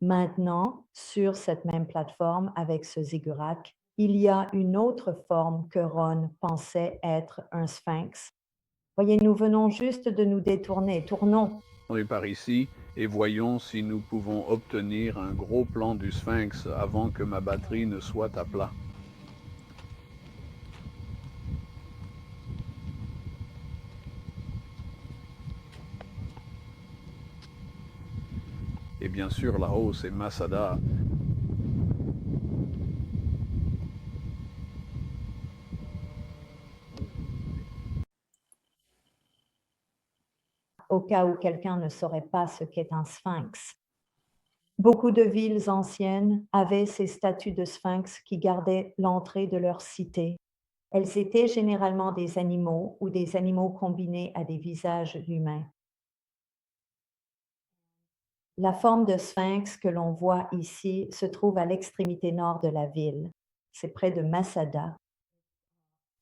Maintenant, sur cette même plateforme avec ce ziggurat, il y a une autre forme que Ron pensait être un sphinx. Voyez, nous venons juste de nous détourner. Tournons. On est par ici et voyons si nous pouvons obtenir un gros plan du sphinx avant que ma batterie ne soit à plat. Et bien sûr, là-haut, c'est Masada. Au cas où quelqu'un ne saurait pas ce qu'est un sphinx. Beaucoup de villes anciennes avaient ces statues de sphinx qui gardaient l'entrée de leur cité. Elles étaient généralement des animaux ou des animaux combinés à des visages humains. La forme de sphinx que l'on voit ici se trouve à l'extrémité nord de la ville. C'est près de Masada.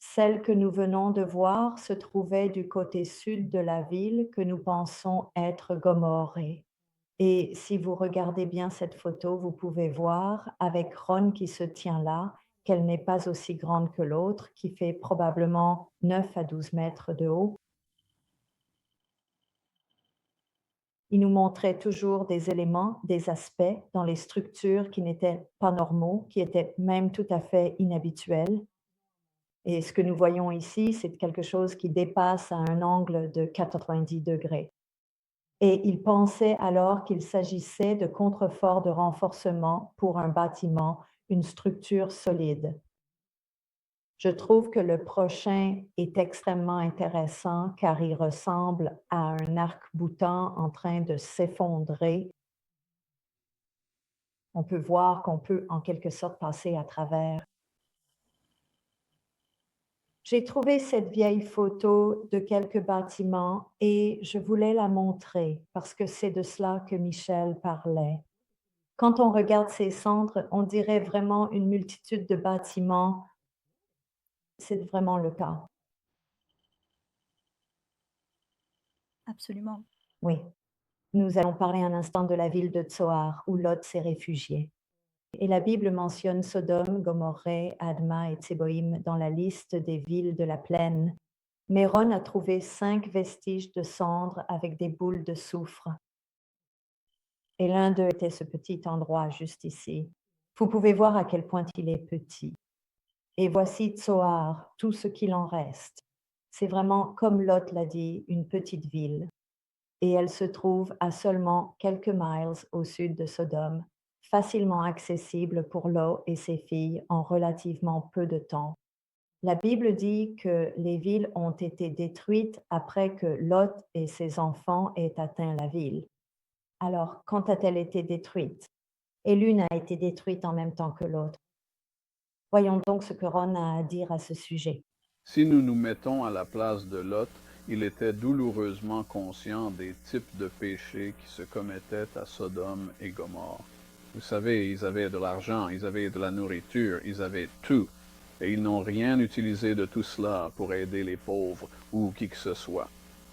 Celle que nous venons de voir se trouvait du côté sud de la ville que nous pensons être Gomorrhe. Et si vous regardez bien cette photo, vous pouvez voir, avec Ron qui se tient là, qu'elle n'est pas aussi grande que l'autre, qui fait probablement 9 à 12 mètres de haut. Il nous montrait toujours des éléments, des aspects dans les structures qui n'étaient pas normaux, qui étaient même tout à fait inhabituels. Et ce que nous voyons ici, c'est quelque chose qui dépasse à un angle de 90 degrés. Et il pensait alors qu'il s'agissait de contreforts de renforcement pour un bâtiment, une structure solide. Je trouve que le prochain est extrêmement intéressant car il ressemble à un arc-boutant en train de s'effondrer. On peut voir qu'on peut en quelque sorte passer à travers. J'ai trouvé cette vieille photo de quelques bâtiments et je voulais la montrer parce que c'est de cela que Michel parlait. Quand on regarde ces cendres, on dirait vraiment une multitude de bâtiments. C'est vraiment le cas. Absolument. Oui. Nous allons parler un instant de la ville de Tsoar, où Lot s'est réfugié. Et la Bible mentionne Sodome, Gomorrhe, Adma et Tséboïm dans la liste des villes de la plaine. Méron a trouvé 5 vestiges de cendres avec des boules de soufre. Et l'un d'eux était ce petit endroit juste ici. Vous pouvez voir à quel point il est petit. Et voici Tsoar, tout ce qu'il en reste. C'est vraiment, comme Lot l'a dit, une petite ville. Et elle se trouve à seulement quelques miles au sud de Sodome, facilement accessible pour Lot et ses filles en relativement peu de temps. La Bible dit que les villes ont été détruites après que Lot et ses enfants aient atteint la ville. Alors, quand a-t-elle été détruite? Et l'une a été détruite en même temps que l'autre. Voyons donc ce que Ron a à dire à ce sujet. Si nous nous mettons à la place de Lot, il était douloureusement conscient des types de péchés qui se commettaient à Sodome et Gomorrhe. Vous savez, ils avaient de l'argent, ils avaient de la nourriture, ils avaient tout, et ils n'ont rien utilisé de tout cela pour aider les pauvres ou qui que ce soit.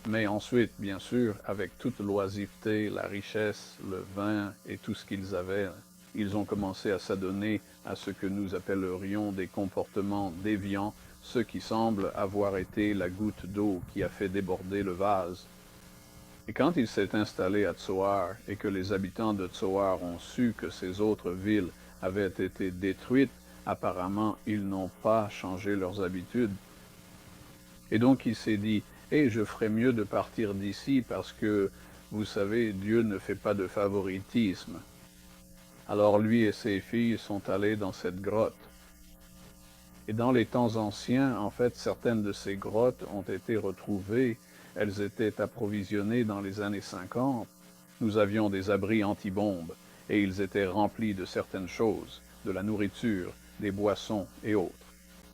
Mais ensuite, bien sûr, avec toute l'oisiveté, la richesse, le vin et tout ce qu'ils avaient, ils ont commencé à s'adonner à ce que nous appellerions des comportements déviants, ce qui semble avoir été la goutte d'eau qui a fait déborder le vase. Et quand il s'est installé à Tsoar et que les habitants de Tsoar ont su que ces autres villes avaient été détruites, apparemment ils n'ont pas changé leurs habitudes. Et donc il s'est dit, je ferais mieux de partir d'ici parce que, vous savez, Dieu ne fait pas de favoritisme. Alors lui et ses filles sont allés dans cette grotte. Et dans les temps anciens, en fait, certaines de ces grottes ont été retrouvées. Elles étaient approvisionnées dans les années 50. Nous avions des abris anti-bombes et ils étaient remplis de certaines choses, de la nourriture, des boissons et autres.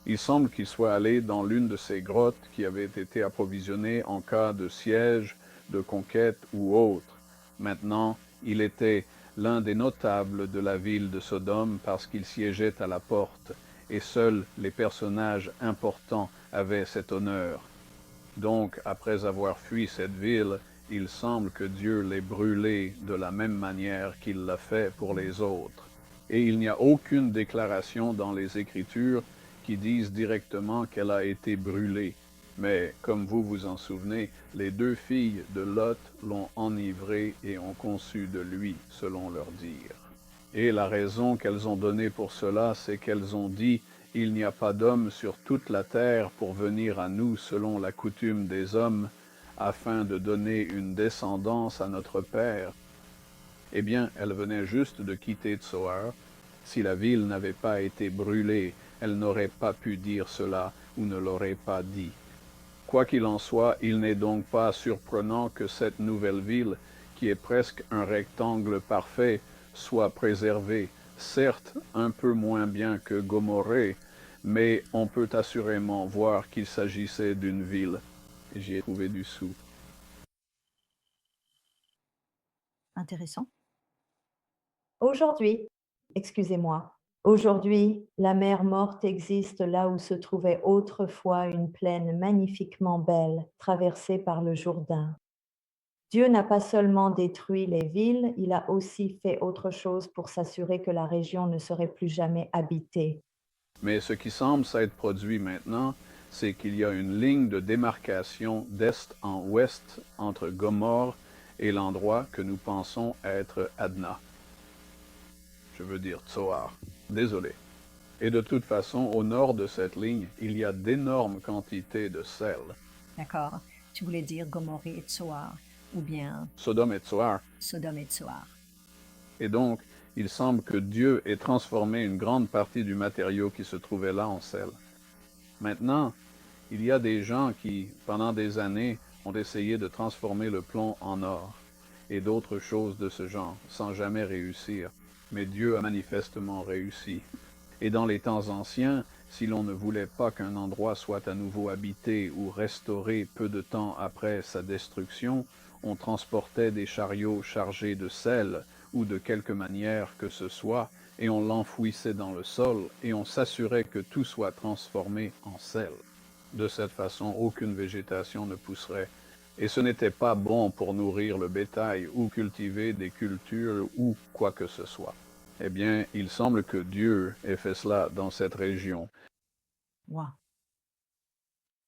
Il semble qu'il soit allé dans l'une de ces grottes qui avait été approvisionnées en cas de siège, de conquête ou autre. Maintenant, il était l'un des notables de la ville de Sodome parce qu'il siégeait à la porte, et seuls les personnages importants avaient cet honneur. Donc, après avoir fui cette ville, il semble que Dieu l'ait brûlée de la même manière qu'il l'a fait pour les autres. Et il n'y a aucune déclaration dans les Écritures qui disent directement qu'elle a été brûlée. Mais, comme vous vous en souvenez, les deux filles de Lot l'ont enivré et ont conçu de lui, selon leur dire. Et la raison qu'elles ont donnée pour cela, c'est qu'elles ont dit, « Il n'y a pas d'homme sur toute la terre pour venir à nous selon la coutume des hommes, afin de donner une descendance à notre père. » Eh bien, elles venaient juste de quitter Tsoar. Si la ville n'avait pas été brûlée, elles n'auraient pas pu dire cela ou ne l'auraient pas dit. Quoi qu'il en soit, il n'est donc pas surprenant que cette nouvelle ville, qui est presque un rectangle parfait, soit préservée, certes un peu moins bien que Gomorrhée, mais on peut assurément voir qu'il s'agissait d'une ville. J'y ai trouvé du sou. Intéressant. Aujourd'hui, excusez-moi, aujourd'hui, la mer Morte existe là où se trouvait autrefois une plaine magnifiquement belle, traversée par le Jourdain. Dieu n'a pas seulement détruit les villes, il a aussi fait autre chose pour s'assurer que la région ne serait plus jamais habitée. Mais ce qui semble s'être produit maintenant, c'est qu'il y a une ligne de démarcation d'est en ouest entre Gomorrhe et l'endroit que nous pensons être Adna. Je veux dire Tsoar. Désolé. Et de toute façon, au nord de cette ligne, il y a d'énormes quantités de sel. D'accord. Tu voulais dire Gomorrhe et Tsoar, ou bien Sodome et Tsoar. Sodome et Tsoar. Et donc, il semble que Dieu ait transformé une grande partie du matériau qui se trouvait là en sel. Maintenant, il y a des gens qui, pendant des années, ont essayé de transformer le plomb en or et d'autres choses de ce genre, sans jamais réussir. Mais Dieu a manifestement réussi. Et dans les temps anciens, si l'on ne voulait pas qu'un endroit soit à nouveau habité ou restauré peu de temps après sa destruction, on transportait des chariots chargés de sel ou de quelque manière que ce soit, et on l'enfouissait dans le sol, et on s'assurait que tout soit transformé en sel. De cette façon, aucune végétation ne pousserait, et ce n'était pas bon pour nourrir le bétail ou cultiver des cultures ou quoi que ce soit. Eh bien, il semble que Dieu ait fait cela dans cette région. Wow.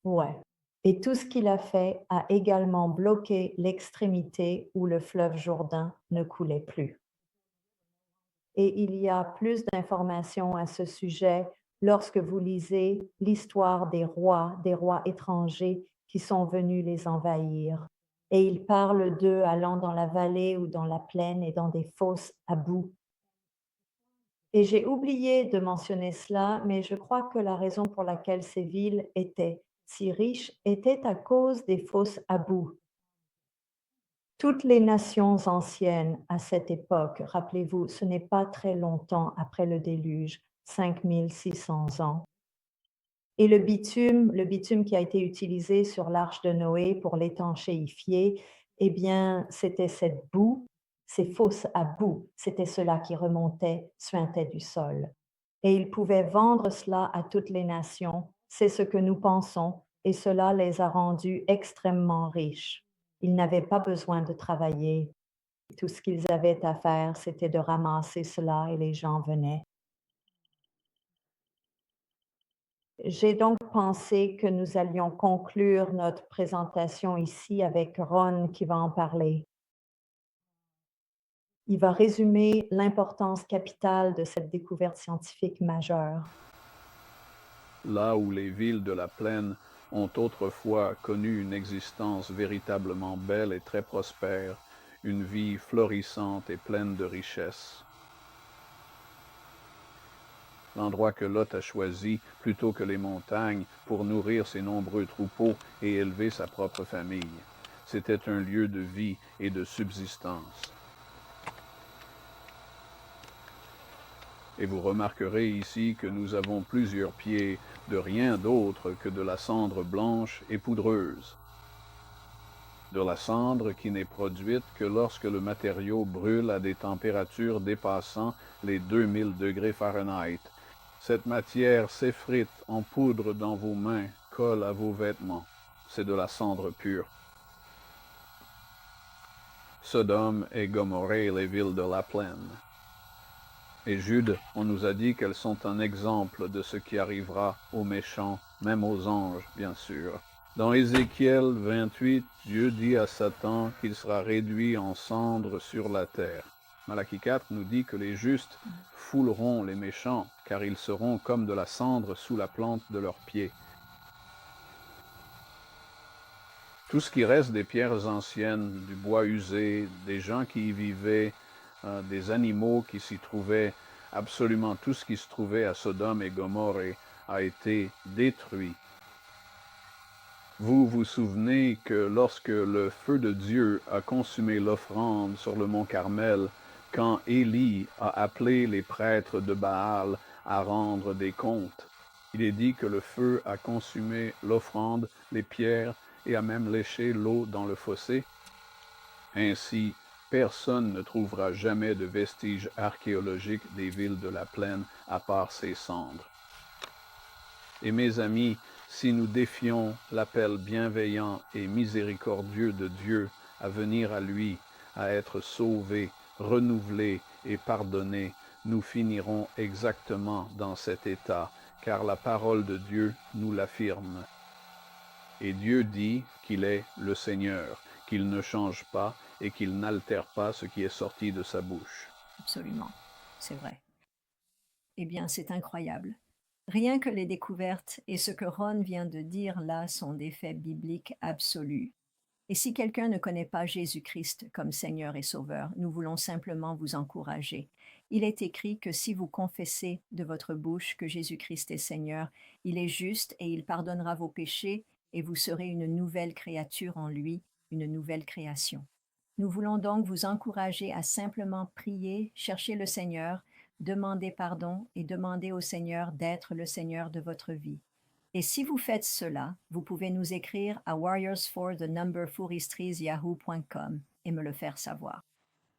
Ouais. Et tout ce qu'il a fait a également bloqué l'extrémité où le fleuve Jourdain ne coulait plus. Et il y a plus d'informations à ce sujet lorsque vous lisez l'histoire des rois étrangers qui sont venus les envahir. Et il parle d'eux allant dans la vallée ou dans la plaine et dans des fosses à bout. Et j'ai oublié de mentionner cela, mais je crois que la raison pour laquelle ces villes étaient si riches était à cause des fosses à bout. Toutes les nations anciennes à cette époque, rappelez-vous, ce n'est pas très longtemps après le déluge, 5600 ans. Et le bitume qui a été utilisé sur l'arche de Noé pour l'étanchéifier, eh bien, c'était cette boue, ces fosses à boue, c'était cela qui remontait, suintait du sol. Et ils pouvaient vendre cela à toutes les nations, c'est ce que nous pensons, et cela les a rendus extrêmement riches. Ils n'avaient pas besoin de travailler. Tout ce qu'ils avaient à faire, c'était de ramasser cela et les gens venaient. J'ai donc pensé que nous allions conclure notre présentation ici avec Ron qui va en parler. Il va résumer l'importance capitale de cette découverte scientifique majeure. Là où les villes de la plaine ont autrefois connu une existence véritablement belle et très prospère, une vie florissante et pleine de richesses. L'endroit que Lot a choisi, plutôt que les montagnes, pour nourrir ses nombreux troupeaux et élever sa propre famille. C'était un lieu de vie et de subsistance. Et vous remarquerez ici que nous avons plusieurs pieds de rien d'autre que de la cendre blanche et poudreuse. De la cendre qui n'est produite que lorsque le matériau brûle à des températures dépassant les 2000 degrés Fahrenheit. Cette matière s'effrite en poudre dans vos mains, colle à vos vêtements. C'est de la cendre pure. Sodome et Gomorrhe, les villes de la plaine. Et Jude, on nous a dit qu'elles sont un exemple de ce qui arrivera aux méchants, même aux anges, bien sûr. Dans Ézéchiel 28, Dieu dit à Satan qu'il sera réduit en cendres sur la terre. Malachie 4 nous dit que les justes fouleront les méchants, car ils seront comme de la cendre sous la plante de leurs pieds. Tout ce qui reste des pierres anciennes, du bois usé, des gens qui y vivaient, des animaux qui s'y trouvaient, absolument tout ce qui se trouvait à Sodome et Gomorrhe a été détruit. Vous vous souvenez que lorsque le feu de Dieu a consumé l'offrande sur le mont Carmel, quand Élie a appelé les prêtres de Baal à rendre des comptes, il est dit que le feu a consumé l'offrande, les pierres, et a même léché l'eau dans le fossé. Ainsi, personne ne trouvera jamais de vestiges archéologiques des villes de la plaine à part ces cendres. Et mes amis, si nous défions l'appel bienveillant et miséricordieux de Dieu à venir à lui, à être sauvés, renouvelés et pardonnés, nous finirons exactement dans cet état, car la parole de Dieu nous l'affirme. Et Dieu dit qu'il est le Seigneur, qu'il ne change pas et qu'il n'altère pas ce qui est sorti de sa bouche. Absolument, c'est vrai. Eh bien, c'est incroyable. Rien que les découvertes et ce que Ron vient de dire là sont des faits bibliques absolus. Et si quelqu'un ne connaît pas Jésus-Christ comme Seigneur et Sauveur, nous voulons simplement vous encourager. Il est écrit que si vous confessez de votre bouche que Jésus-Christ est Seigneur, il est juste et il pardonnera vos péchés et vous serez une nouvelle créature en lui, une nouvelle création. Nous voulons donc vous encourager à simplement prier, chercher le Seigneur, demander pardon et demander au Seigneur d'être le Seigneur de votre vie. Et si vous faites cela, vous pouvez nous écrire à warriorsforthenumberfouristries@yahoo.com et me le faire savoir.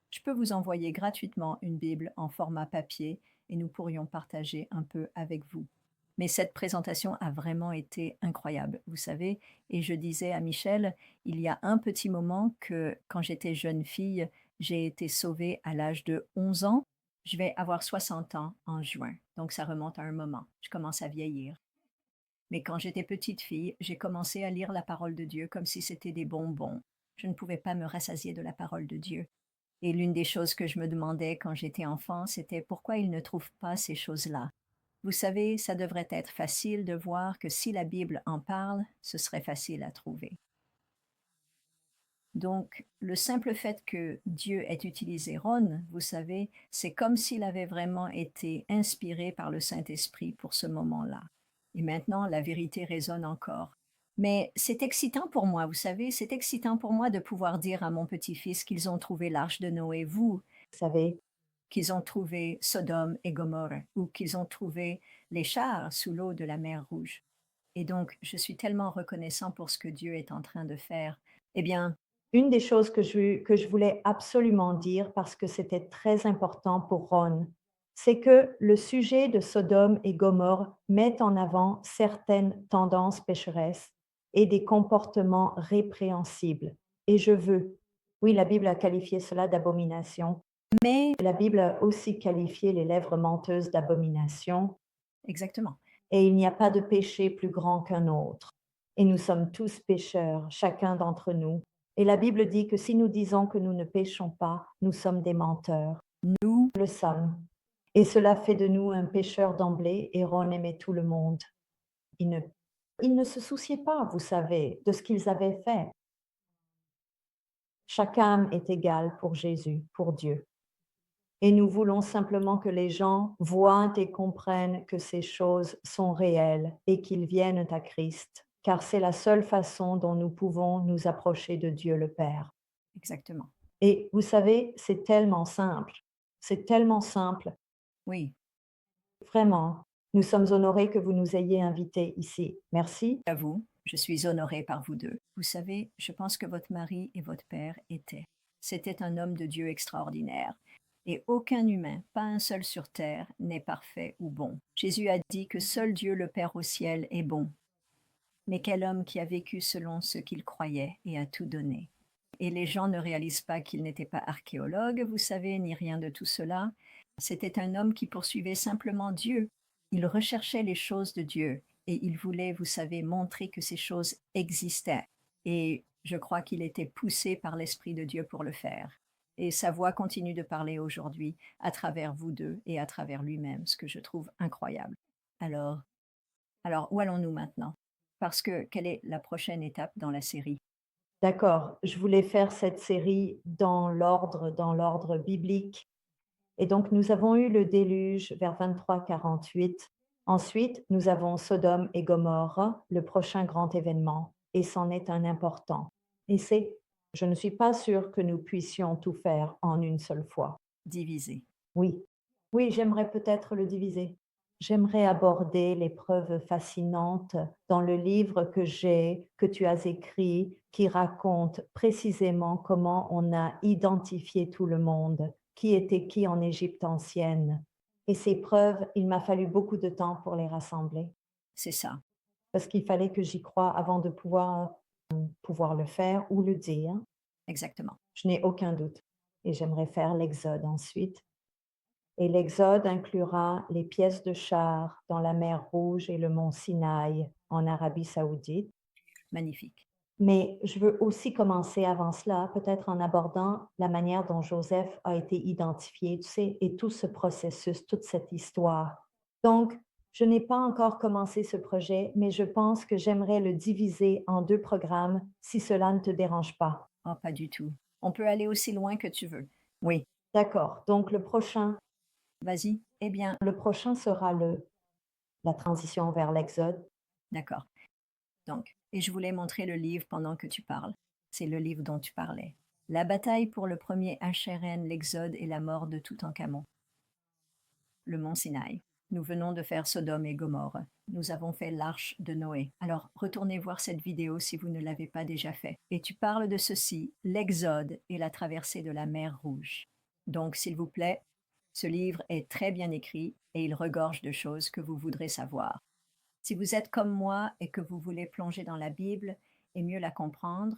Je peux vous envoyer gratuitement une Bible en format papier et nous pourrions partager un peu avec vous. Mais cette présentation a vraiment été incroyable, vous savez, et je disais à Michel, il y a un petit moment que quand j'étais jeune fille, j'ai été sauvée à l'âge de 11 ans. Je vais avoir 60 ans en juin, donc ça remonte à un moment. Je commence à vieillir. Mais quand j'étais petite fille, j'ai commencé à lire la parole de Dieu comme si c'était des bonbons. Je ne pouvais pas me rassasier de la parole de Dieu. Et l'une des choses que je me demandais quand j'étais enfant, c'était pourquoi il ne trouve pas ces choses-là. Vous savez, ça devrait être facile de voir que si la Bible en parle, ce serait facile à trouver. Donc, le simple fait que Dieu ait utilisé Ron, vous savez, c'est comme s'il avait vraiment été inspiré par le Saint-Esprit pour ce moment-là. Et maintenant, la vérité résonne encore. Mais c'est excitant pour moi, vous savez, c'est excitant pour moi de pouvoir dire à mon petit-fils qu'ils ont trouvé l'arche de Noé, vous savez, qu'ils ont trouvé Sodome et Gomorrhe, ou qu'ils ont trouvé les chars sous l'eau de la mer Rouge. Et donc, je suis tellement reconnaissant pour ce que Dieu est en train de faire. Eh bien, une des choses que je voulais absolument dire parce que c'était très important pour Ron, c'est que le sujet de Sodome et Gomorrhe met en avant certaines tendances pécheresses et des comportements répréhensibles. Et je veux, oui, la Bible a qualifié cela d'abomination, mais la Bible a aussi qualifié les lèvres menteuses d'abomination, exactement. et il n'y a pas de péché plus grand qu'un autre. Et nous sommes tous pécheurs, chacun d'entre nous. Et la Bible dit que si nous disons que nous ne péchons pas, nous sommes des menteurs. Nous, Le sommes. Et cela fait de nous un pécheur d'emblée, et Ron aimait tout le monde. Ils ne se souciaient pas, vous savez, de ce qu'ils avaient fait. Chaque âme est égale pour Jésus, pour Dieu. Et nous voulons simplement que les gens voient et comprennent que ces choses sont réelles et qu'ils viennent à Christ, car c'est la seule façon dont nous pouvons nous approcher de Dieu le Père. exactement. Et vous savez, c'est tellement simple. C'est tellement simple. Oui, Vraiment, nous sommes honorés que vous nous ayez invités ici. Merci. à vous, je suis honorée par vous deux. Vous savez, je pense que votre mari et votre père étaient. C'était un homme de Dieu extraordinaire. Et aucun humain, pas un seul sur terre, n'est parfait ou bon. Jésus a dit que seul Dieu le Père au ciel est bon. Mais quel homme qui a vécu selon ce qu'il croyait et a tout donné. Et les gens ne réalisent pas qu'il n'était pas archéologue, vous savez, ni rien de tout cela. C'était un homme qui poursuivait simplement Dieu. Il recherchait les choses de Dieu et il voulait, vous savez, montrer que ces choses existaient. Et je crois qu'il était poussé par l'Esprit de Dieu pour le faire. Et sa voix continue de parler aujourd'hui à travers vous deux et à travers lui-même, ce que je trouve incroyable. Alors, où allons-nous maintenant? Parce que quelle est la prochaine étape dans la série? D'accord, je voulais faire cette série dans l'ordre biblique. Et donc, nous avons eu le déluge vers 23-48. Ensuite, nous avons Sodome et Gomorrhe, le prochain grand événement, et c'en est un important. Et je ne suis pas sûre que nous puissions tout faire en une seule fois. Divisé. Oui, oui, j'aimerais peut-être le diviser. J'aimerais aborder les preuves fascinantes dans le livre que tu as écrit, qui raconte précisément comment on a identifié tout le monde, qui était qui en Égypte ancienne. Et ces preuves, il m'a fallu beaucoup de temps pour les rassembler, C'est ça. parce qu'il fallait que j'y croie avant de pouvoir le faire ou le dire. Exactement. Je n'ai aucun doute. Et j'aimerais faire l'Exode ensuite. Et l'Exode inclura les pièces de chars dans la mer Rouge et le mont Sinaï en Arabie saoudite. Magnifique. Mais je veux aussi commencer avant cela, peut-être en abordant la manière dont Joseph a été identifié, tu sais, et tout ce processus, toute cette histoire. Donc, je n'ai pas encore commencé ce projet, mais je pense que j'aimerais le diviser en 2 programmes, si cela ne te dérange pas. Oh, pas du tout. On peut aller aussi loin que tu veux. Oui, D'accord. Donc vas-y. Eh bien, le prochain sera la transition vers l'Exode. d'accord. Donc, et je voulais montrer le livre pendant que tu parles. C'est le livre dont tu parlais. La bataille pour le premier HRN, l'Exode et la mort de Toutankhamon. Le mont Sinaï. Nous venons de faire Sodome et Gomorrhe. Nous avons fait l'arche de Noé. Alors, retournez voir cette vidéo si vous ne l'avez pas déjà fait. Et tu parles de ceci, l'Exode et la traversée de la mer Rouge. Donc, s'il vous plaît, ce livre est très bien écrit et il regorge de choses que vous voudrez savoir. Si vous êtes comme moi et que vous voulez plonger dans la Bible et mieux la comprendre,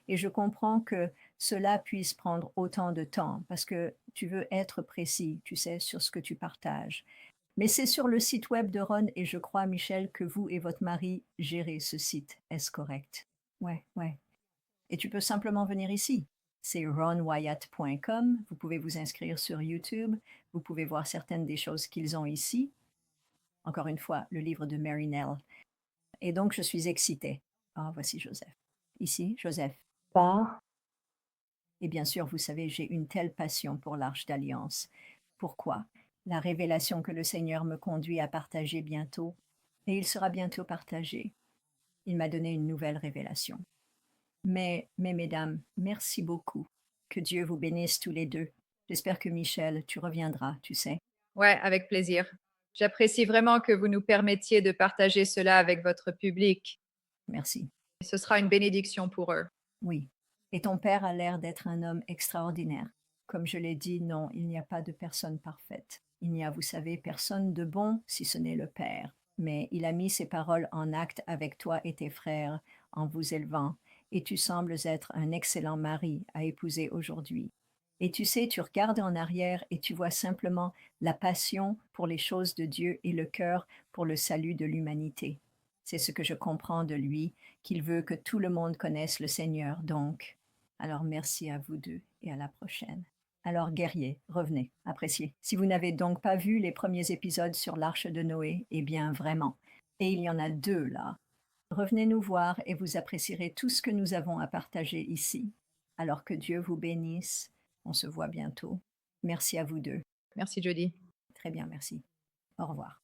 et je comprends que cela puisse prendre autant de temps parce que tu veux être précis, tu sais, sur ce que tu partages. Mais c'est sur le site web de Ron et je crois, Michel, que vous et votre mari gérez ce site. Est-ce correct? Ouais, ouais. Et tu peux simplement venir ici. C'est ronwyatt.com. Vous pouvez vous inscrire sur YouTube. Vous pouvez voir certaines des choses qu'ils ont ici. Encore une fois, le livre de Mary Nell. Et donc, je suis excitée. Ah, voici Joseph. Ici, Joseph. Par Et bien sûr, vous savez, j'ai une telle passion pour l'Arche d'Alliance. Pourquoi? La révélation que le Seigneur me conduit à partager bientôt, et il sera bientôt partagé. Il m'a donné une nouvelle révélation. Mais mesdames, merci beaucoup. Que Dieu vous bénisse tous les deux. J'espère que Michel, tu reviendras, tu sais. Ouais, avec plaisir. J'apprécie vraiment que vous nous permettiez de partager cela avec votre public. Merci. Ce sera une bénédiction pour eux. Oui. Et ton père a l'air d'être un homme extraordinaire. Comme je l'ai dit, non, il n'y a pas de personne parfaite. Il n'y a, vous savez, personne de bon si ce n'est le Père. Mais il a mis ses paroles en acte avec toi et tes frères en vous élevant, et tu sembles être un excellent mari à épouser aujourd'hui. Et tu sais, tu regardes en arrière et tu vois simplement la passion pour les choses de Dieu et le cœur pour le salut de l'humanité. C'est ce que je comprends de lui, qu'il veut que tout le monde connaisse le Seigneur, donc. Alors merci à vous deux et à la prochaine. Alors guerriers, revenez, appréciez. Si vous n'avez donc pas vu les premiers épisodes sur l'Arche de Noé, eh bien vraiment. Et il y en a 2 là. Revenez nous voir et vous apprécierez tout ce que nous avons à partager ici. Alors que Dieu vous bénisse. On se voit bientôt. Merci à vous deux. Merci, Jody. Très bien, merci. Au revoir.